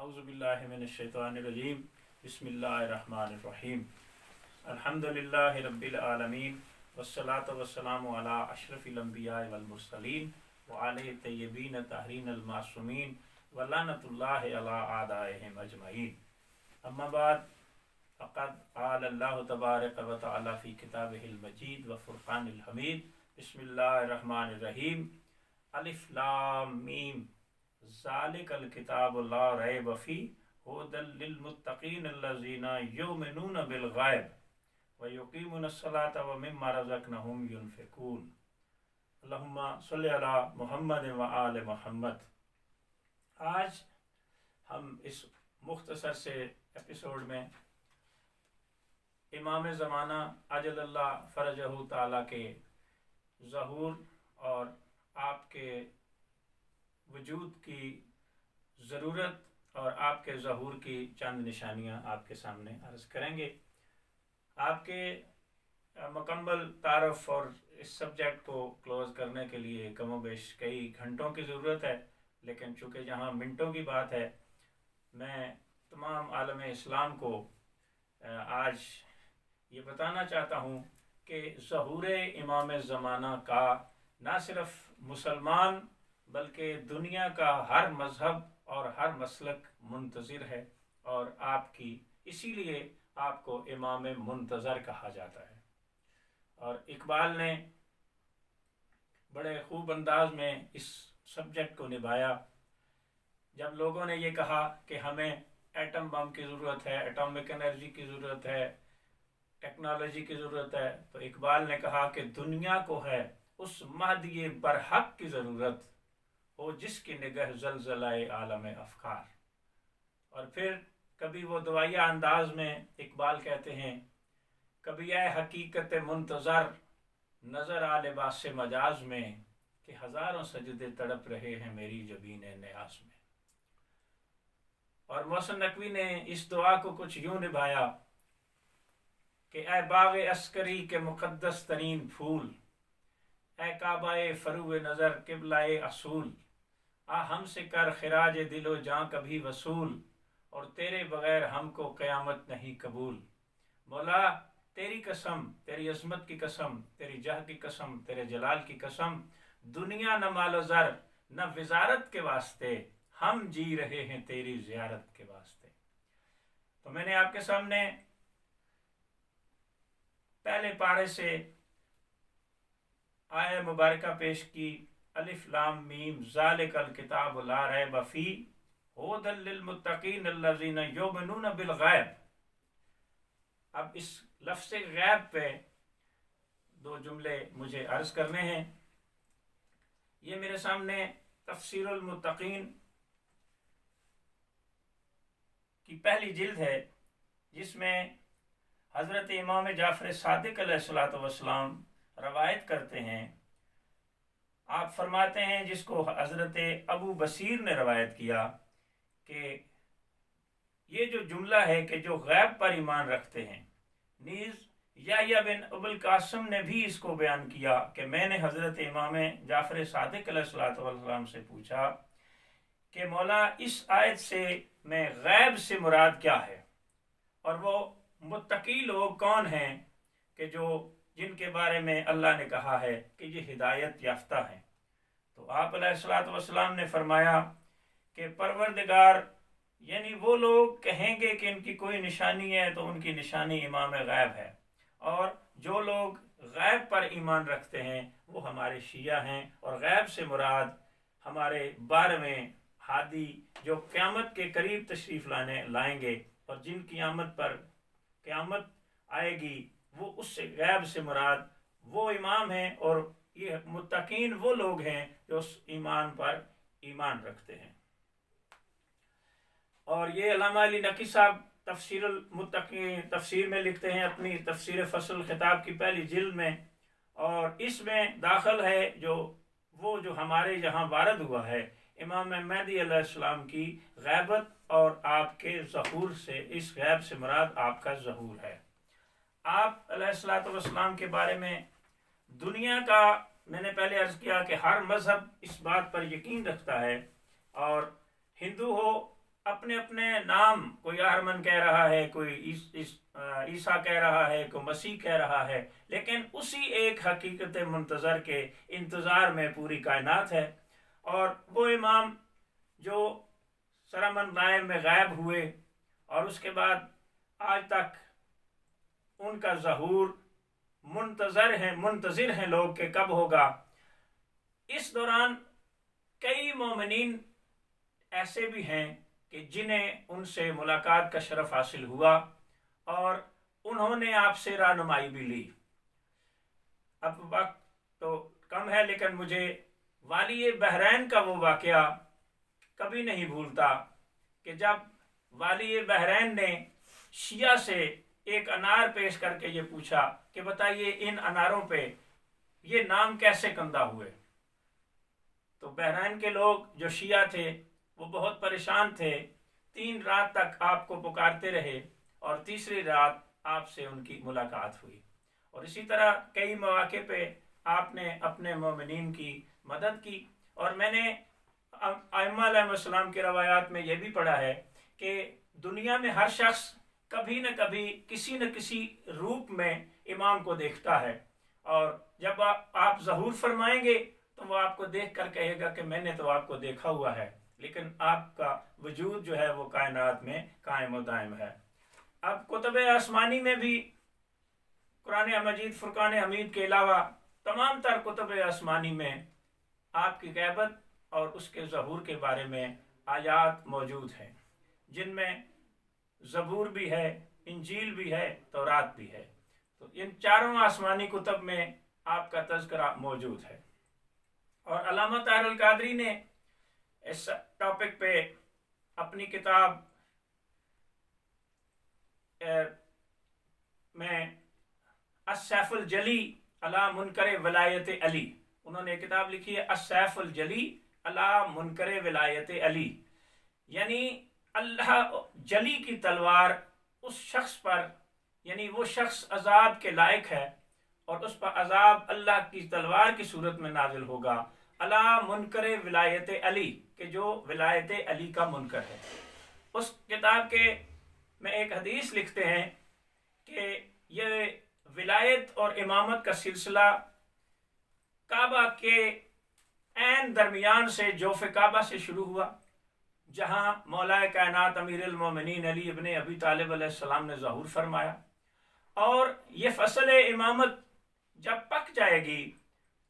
اعوذ باللہ من الشیطان الرجیم بسم اللہ الرحمن الرحیم الحمدللہ رب العالمین والصلاة والسلام علی اشرف الانبیاء والمرسلین وعلی الطیبین الطاہرین المعصومین ولعنۃ اللہ علی اعدائہم اجمعین اما بعد فقد قال اللہ تبارک و تعالی فی کتابہ المجید وفرقان الحمید بسم اللہ الرحمن الرحیم الف لام میم ذالک الکتاب لا ریب فیہ ھدی للمتقین الذین یؤمنون بالغیب ویقیمون الصلاۃ ومما رزقناہم ینفقون اللہم صلی علی محمد وآل محمد۔ آج ہم اس مختصر سے ایپیسوڈ میں امام زمانہ عجل اللہ فرجہ تعالیٰ کے ظہور اور آپ کے وجود کی ضرورت اور آپ کے ظہور کی چند نشانیاں آپ کے سامنے عرض کریں گے۔ آپ کے مکمل تعارف اور اس سبجیکٹ کو کلوز کرنے کے لیے کم و بیش کئی گھنٹوں کی ضرورت ہے، لیکن چونکہ جہاں منٹوں کی بات ہے، میں تمام عالم اسلام کو آج یہ بتانا چاہتا ہوں کہ ظہور امام زمانہ کا نہ صرف مسلمان بلکہ دنیا کا ہر مذہب اور ہر مسلک منتظر ہے، اور آپ کی اسی لیے آپ کو امام منتظر کہا جاتا ہے۔ اور اقبال نے بڑے خوب انداز میں اس سبجیکٹ کو نبھایا جب لوگوں نے یہ کہا کہ ہمیں ایٹم بم کی ضرورت ہے، ایٹامک انرجی کی ضرورت ہے، ٹیکنالوجی کی ضرورت ہے، تو اقبال نے کہا کہ دنیا کو ہے اس مہدی برحق کی ضرورت ہو جس کی نگہ زلزلہ عالم افکار۔ اور پھر کبھی وہ دعائیہ انداز میں اقبال کہتے ہیں، کبھی اے حقیقت منتظر نظر آ لباس مجاز میں کہ ہزاروں سجدے تڑپ رہے ہیں میری جبین نیاز میں۔ اور محسن نقوی نے اس دعا کو کچھ یوں نبھایا کہ اے باغ عسکری کے مقدس ترین پھول، اے کعبہ فروغ نظر قبلہ اصول، آ ہم سے کر خراج دل و جاں کبھی وصول، اور تیرے بغیر ہم کو قیامت نہیں قبول۔ مولا تیری قسم، تیری عظمت کی قسم، تیری جاہ کی قسم، تیرے جلال کی قسم، دنیا نہ مال و زر نہ وزارت کے واسطے، ہم جی رہے ہیں تیری زیارت کے واسطے۔ تو میں نے آپ کے سامنے پہلے پارے سے آیہ مبارکہ پیش کی، الف لام میم ذالک الکتاب لا ریب فیہ ھدی للمتقین الذین یؤمنون بالغیب۔ اب اس لفظ غیب پہ دو جملے مجھے عرض کرنے ہیں۔ یہ میرے سامنے تفسیر المتقین کی پہلی جلد ہے، جس میں حضرت امام جعفر صادق علیہ السلام روایت کرتے ہیں۔ آپ فرماتے ہیں، جس کو حضرت ابو بصیر نے روایت کیا، کہ یہ جو جملہ ہے کہ جو غیب پر ایمان رکھتے ہیں، نیز یحییٰ بن ابو القاسم نے بھی اس کو بیان کیا کہ میں نے حضرت امام جعفر صادق علیہ السلام سے پوچھا کہ مولا اس آیت سے میں غیب سے مراد کیا ہے، اور وہ متقی لوگ کون ہیں کہ جن کے بارے میں اللہ نے کہا ہے کہ یہ ہدایت یافتہ ہیں؟ تو آپ علیہ الصلوۃ والسلام نے فرمایا کہ پروردگار، یعنی وہ لوگ کہیں گے کہ ان کی کوئی نشانی ہے تو ان کی نشانی امام غیب ہے، اور جو لوگ غیب پر ایمان رکھتے ہیں وہ ہمارے شیعہ ہیں، اور غیب سے مراد ہمارے 12ویں ہادی جو قیامت کے قریب تشریف لائیں گے، اور جن کی آمد پر قیامت آئے گی، وہ اس سے غیب سے مراد وہ امام ہیں، اور یہ متقین وہ لوگ ہیں جو اس ایمان پر ایمان رکھتے ہیں۔ اور یہ علامہ علی نقی صاحب تفسیر المتقین تفسیر میں لکھتے ہیں، اپنی تفسیر فصل الخطاب کی پہلی جلد میں، اور اس میں داخل ہے جو ہمارے یہاں وارد ہوا ہے امام مہدی علیہ السلام کی غیبت، اور آپ کے ظہور سے، اس غیب سے مراد آپ کا ظہور ہے۔ آپ علیہ السلام کے بارے میں دنیا کا، میں نے پہلے عرض کیا کہ ہر مذہب اس بات پر یقین رکھتا ہے، اور ہندو ہو اپنے اپنے نام، کوئی ارمن کہہ رہا ہے، کوئی عیسیٰ کہہ رہا ہے، کوئی مسیح کہہ رہا ہے، لیکن اسی ایک حقیقت منتظر کے انتظار میں پوری کائنات ہے۔ اور وہ امام جو سرمن غائب میں غائب ہوئے اور اس کے بعد آج تک ان کا ظہور منتظر ہیں لوگ کہ کب ہوگا۔ اس دوران کئی مومنین ایسے بھی ہیں کہ جنہیں ان سے ملاقات کا شرف حاصل ہوا اور انہوں نے آپ سے رہنمائی بھی لی۔ اب وقت تو کم ہے، لیکن مجھے والی بحرین کا وہ واقعہ کبھی نہیں بھولتا کہ جب والی بحرین نے شیعہ سے ایک انار پیش کر کے یہ پوچھا کہ بتائیے ان اناروں پہ یہ نام کیسے کندہ ہوئے، تو بحرین کے لوگ جو شیعہ تھے وہ بہت پریشان تھے، 3 رات تک آپ کو پکارتے رہے اور تیسری رات آپ سے ان کی ملاقات ہوئی۔ اور اسی طرح کئی مواقع پہ آپ نے اپنے مومنین کی مدد کی۔ اور میں نے ائمہ علیہ السلام کی روایات میں یہ بھی پڑھا ہے کہ دنیا میں ہر شخص کبھی نہ کبھی کسی نہ کسی روپ میں امام کو دیکھتا ہے، اور جب آپ ظہور فرمائیں گے تو وہ آپ کو دیکھ کر کہے گا کہ میں نے تو آپ کو دیکھا ہوا ہے، لیکن آپ کا وجود جو ہے وہ کائنات میں قائم و دائم ہے۔ اب کتب آسمانی میں بھی قرآن مجید، فرقان حمید کے علاوہ تمام تر کتب آسمانی میں آپ کی غیبت اور اس کے ظہور کے بارے میں آیات موجود ہیں، جن میں زبور بھی ہے، انجیل بھی ہے، تورات بھی ہے۔ تو ان چاروں آسمانی کتب میں آپ کا تذکرہ موجود ہے۔ اور علامہ طاہر القادری نے اس ٹاپک پہ اپنی کتاب میں السیف الجلی علی منکر ولایت علی، انہوں نے کتاب لکھی ہے السیف الجلی علی منکر ولایت علی، یعنی اللہ جلی کی تلوار اس شخص پر، یعنی وہ شخص عذاب کے لائق ہے اور اس پر عذاب اللہ کی تلوار کی صورت میں نازل ہوگا، علی منکر ولایت علی، کہ جو ولایت علی کا منکر ہے۔ اس کتاب کے میں ایک حدیث لکھتے ہیں کہ یہ ولایت اور امامت کا سلسلہ کعبہ کے عین درمیان سے جوف کعبہ سے شروع ہوا، جہاں مولا کائنات امیر المومنین علی ابن ابی طالب علیہ السلام نے ظہور فرمایا، اور یہ فصل امامت جب پک جائے گی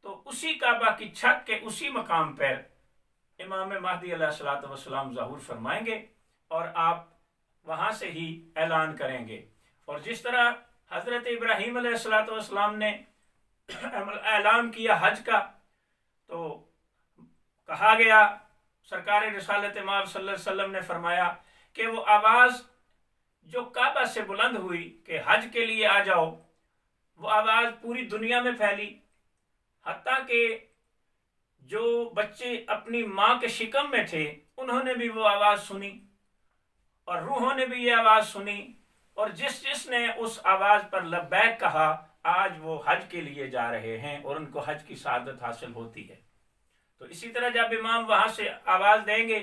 تو اسی کعبہ کی چھت کے اسی مقام پر امام مہدی علیہ السلام ظہور فرمائیں گے اور آپ وہاں سے ہی اعلان کریں گے۔ اور جس طرح حضرت ابراہیم علیہ السلام نے اعلان کیا حج کا، تو کہا گیا، سرکار رسالت مآب صلی اللہ علیہ وسلم نے فرمایا کہ وہ آواز جو کعبہ سے بلند ہوئی کہ حج کے لیے آ جاؤ، وہ آواز پوری دنیا میں پھیلی، حتیٰ کہ جو بچے اپنی ماں کے شکم میں تھے انہوں نے بھی وہ آواز سنی اور روحوں نے بھی یہ آواز سنی، اور جس نے اس آواز پر لبیک کہا آج وہ حج کے لیے جا رہے ہیں اور ان کو حج کی سعادت حاصل ہوتی ہے۔ تو اسی طرح جب امام وہاں سے آواز دیں گے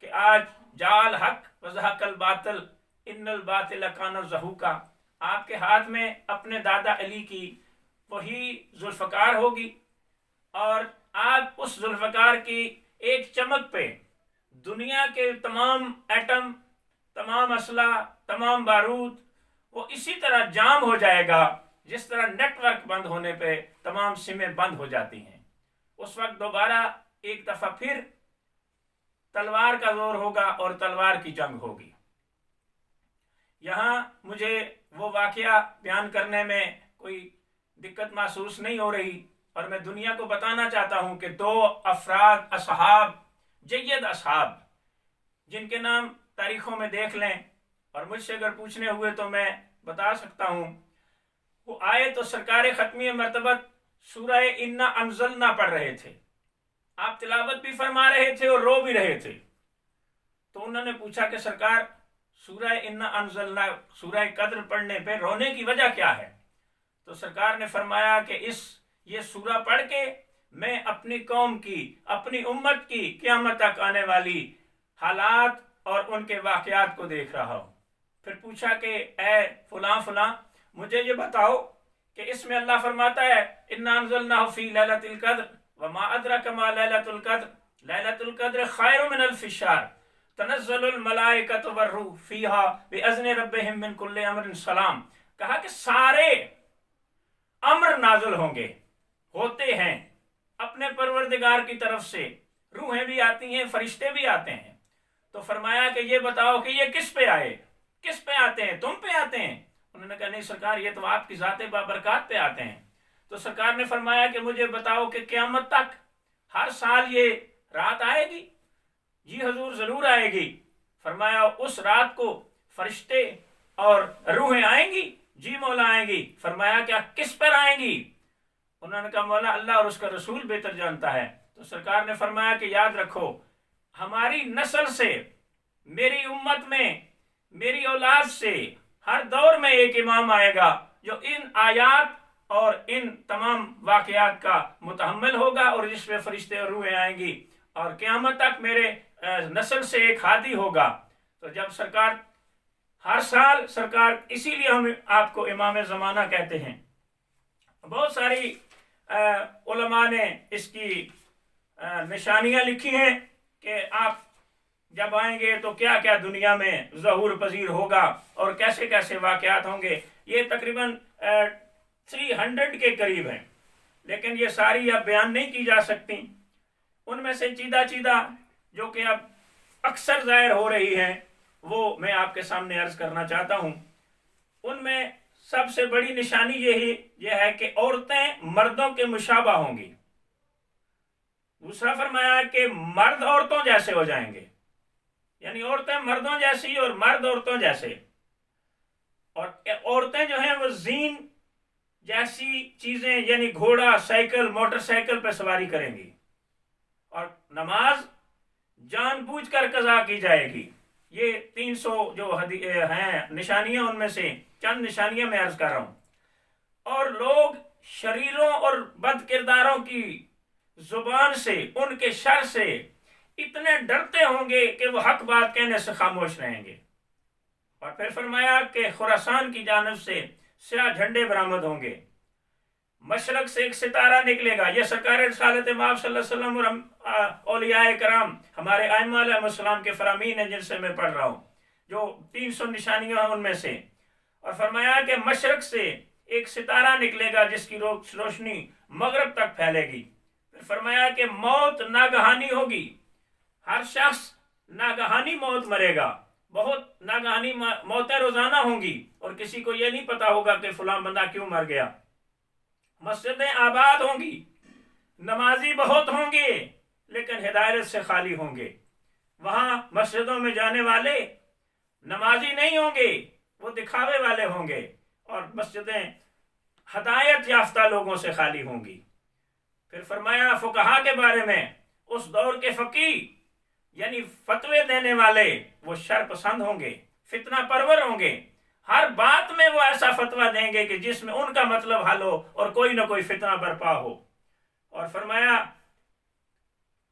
کہ آج جال حق وزحق الباطل ان الباطل کان زہوقا، آپ کے ہاتھ میں اپنے دادا علی کی وہی ذوالفقار ہوگی، اور آپ اس ذوالفقار کی ایک چمک پہ دنیا کے تمام ایٹم، تمام اسلحہ، تمام بارود وہ اسی طرح جام ہو جائے گا جس طرح نیٹ ورک بند ہونے پہ تمام سمیں بند ہو جاتی ہیں۔ اس وقت دوبارہ ایک دفعہ پھر تلوار کا زور ہوگا اور تلوار کی جنگ ہوگی۔ یہاں مجھے وہ واقعہ بیان کرنے میں کوئی دقت محسوس نہیں ہو رہی، اور میں دنیا کو بتانا چاہتا ہوں کہ 2 افراد اصحاب، جید اصحاب، جن کے نام تاریخوں میں دیکھ لیں اور مجھ سے اگر پوچھنے ہوئے تو میں بتا سکتا ہوں، وہ آئے تو سرکار ختمی مرتبت سورہ انا انزلنا پڑھ رہے تھے، آپ تلاوت بھی فرما رہے تھے اور رو بھی رہے تھے، تو انہوں نے پوچھا کہ سرکار سورہ انا انزلنا، سورہ قدر پڑھنے پہ رونے کی وجہ کیا ہے؟ تو سرکار نے فرمایا کہ یہ سورہ پڑھ کے میں اپنی قوم کی، اپنی امت کی قیامت تک آنے والی حالات اور ان کے واقعات کو دیکھ رہا ہوں۔ پھر پوچھا کہ اے فلاں فلاں، مجھے یہ بتاؤ کہ اس میں اللہ فرماتا ہے اِنَّا أَنزَلْنَاهُ فِي لَيْلَةِ الْقَدْرِ وَمَا أَدْرَاكَ مَا لَيْلَةُ الْقَدْرِ لَيْلَةُ الْقَدْرِ خَيْرٌ مِنَ أَلْفِ شَهْرٍ تنزل الملائکۃ والروح فیہا بِإِذْنِ رَبِّهِم مِّن کُلِّ امر سلام۔ کہا کہ سارے امر نازل ہوں گے، ہوتے ہیں اپنے پروردگار کی طرف سے، روحیں بھی آتی ہیں، فرشتے بھی آتے ہیں۔ تو فرمایا کہ یہ بتاؤ کہ یہ کس پہ آئے، کس پہ آتے ہیں، تم پہ آتے ہیں؟ انہوں نے کہا نہیں سرکار، یہ تو آپ کی ذات بابرکات پہ آتے ہیں۔ تو سرکار نے فرمایا کہ مجھے بتاؤ کہ قیامت تک ہر سال یہ رات آئے گی؟ جی حضور ضرور آئے گی۔ فرمایا اس رات کو فرشتے اور روحیں آئیں گی؟ جی مولا آئیں گی۔ فرمایا کیا کس پر آئیں گی؟ انہوں نے کہا مولا اللہ اور اس کا رسول بہتر جانتا ہے۔ تو سرکار نے فرمایا کہ یاد رکھو، ہماری نسل سے، میری امت میں، میری اولاد سے ہر دور میں ایک امام آئے گا جو ان آیات اور ان تمام واقعات کا متحمل ہوگا، اور جس میں فرشتے اور روحیں آئیں گی، اور قیامت تک میرے نسل سے ایک ہادی ہوگا۔ تو جب سرکار ہر سال، سرکار اسی لیے ہم آپ کو امام زمانہ کہتے ہیں۔ بہت ساری علماء نے اس کی نشانیاں لکھی ہیں کہ آپ جب آئیں گے تو کیا کیا دنیا میں ظہور پذیر ہوگا اور کیسے کیسے واقعات ہوں گے۔ یہ تقریباً 300 کے قریب ہیں، لیکن یہ ساری اب بیان نہیں کی جا سکتی۔ ان میں سے چیدہ جو کہ اب اکثر ظاہر ہو رہی ہیں، وہ میں آپ کے سامنے عرض کرنا چاہتا ہوں۔ ان میں سب سے بڑی نشانی یہ ہے کہ عورتیں مردوں کے مشابہ ہوں گی۔ دوسرا فرمایا کہ مرد عورتوں جیسے ہو جائیں گے، یعنی عورتیں مردوں جیسی اور مرد عورتوں جیسے، اور عورتیں جو ہیں وہ زین جیسی چیزیں، یعنی گھوڑا، سائیکل، موٹر سائیکل پہ سواری کریں گی، اور نماز جان بوجھ کر قضا کی جائے گی۔ یہ 300 جو ہیں نشانیاں، ان میں سے چند نشانیاں میں عرض کر رہا ہوں۔ اور لوگ شریروں اور بد کرداروں کی زبان سے، ان کے شر سے اتنے ڈرتے ہوں گے کہ وہ حق بات کہنے سے خاموش رہیں گے۔ اور پھر فرمایا کہ خراسان کی جانب سے سیاہ جھنڈے برآمد ہوں گے، مشرق سے ایک ستارہ نکلے گا۔ یہ سرکار رسالت مآب صلی اللہ علیہ وسلم اور اولیاء کرام، ہمارے ائمہ علیہ السلام کے فرامین ہیں جن سے میں پڑھ رہا ہوں، جو 300 نشانیاں ہیں ان میں سے۔ اور فرمایا کہ مشرق سے ایک ستارہ نکلے گا جس کی روشنی مغرب تک پھیلے گی۔ پھر فرمایا کہ موت ناگہانی ہوگی، ہر شخص ناگہانی موت مرے گا، بہت ناگہانی موتیں روزانہ ہوں گی، اور کسی کو یہ نہیں پتا ہوگا کہ فلاں بندہ کیوں مر گیا۔ مسجدیں آباد ہوں گی، نمازی بہت ہوں گے لیکن ہدایت سے خالی ہوں گے۔ وہاں مسجدوں میں جانے والے نمازی نہیں ہوں گے، وہ دکھاوے والے ہوں گے، اور مسجدیں ہدایت یافتہ لوگوں سے خالی ہوں گی۔ پھر فرمایا فقہا کے بارے میں، اس دور کے فقیہ یعنی فتوے دینے والے وہ شر پسند ہوں گے، فتنہ پرور ہوں گے، ہر بات میں وہ ایسا فتویٰ دیں گے کہ جس میں ان کا مطلب حل ہو اور کوئی نہ کوئی فتنہ برپا ہو۔ اور فرمایا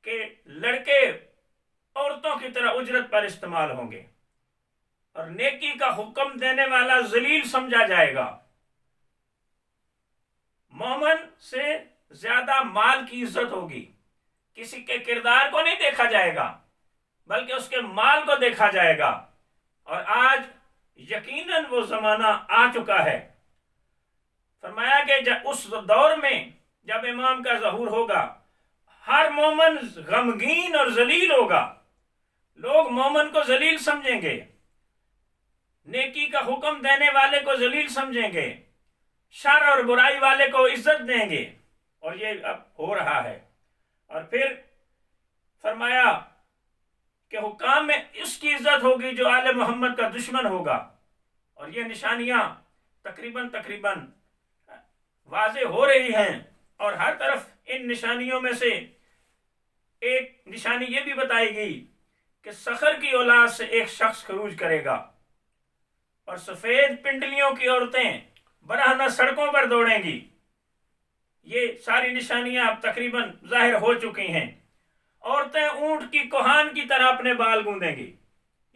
کہ لڑکے عورتوں کی طرح اجرت پر استعمال ہوں گے، اور نیکی کا حکم دینے والا ذلیل سمجھا جائے گا۔ مومن سے زیادہ مال کی عزت ہوگی، کسی کے کردار کو نہیں دیکھا جائے گا بلکہ اس کے مال کو دیکھا جائے گا۔ اور آج یقیناً وہ زمانہ آ چکا ہے۔ فرمایا کہ جب اس دور میں جب امام کا ظہور ہوگا، ہر مومن غمگین اور ذلیل ہوگا، لوگ مومن کو ذلیل سمجھیں گے، نیکی کا حکم دینے والے کو ذلیل سمجھیں گے، شر اور برائی والے کو عزت دیں گے، اور یہ اب ہو رہا ہے۔ اور پھر فرمایا کہ حکام میں اس کی عزت ہوگی جو آل محمد کا دشمن ہوگا۔ اور یہ نشانیاں تقریباً واضح ہو رہی ہیں، اور ہر طرف ان نشانیوں میں سے ایک نشانی یہ بھی بتائی گئی کہ صخر کی اولاد سے ایک شخص خروج کرے گا، اور سفید پنڈلیوں کی عورتیں برہنہ سڑکوں پر دوڑیں گی۔ یہ ساری نشانیاں اب تقریباً ظاہر ہو چکی ہیں۔ عورتیں اونٹ کی کوہان کی طرح اپنے بال گوندیں گی،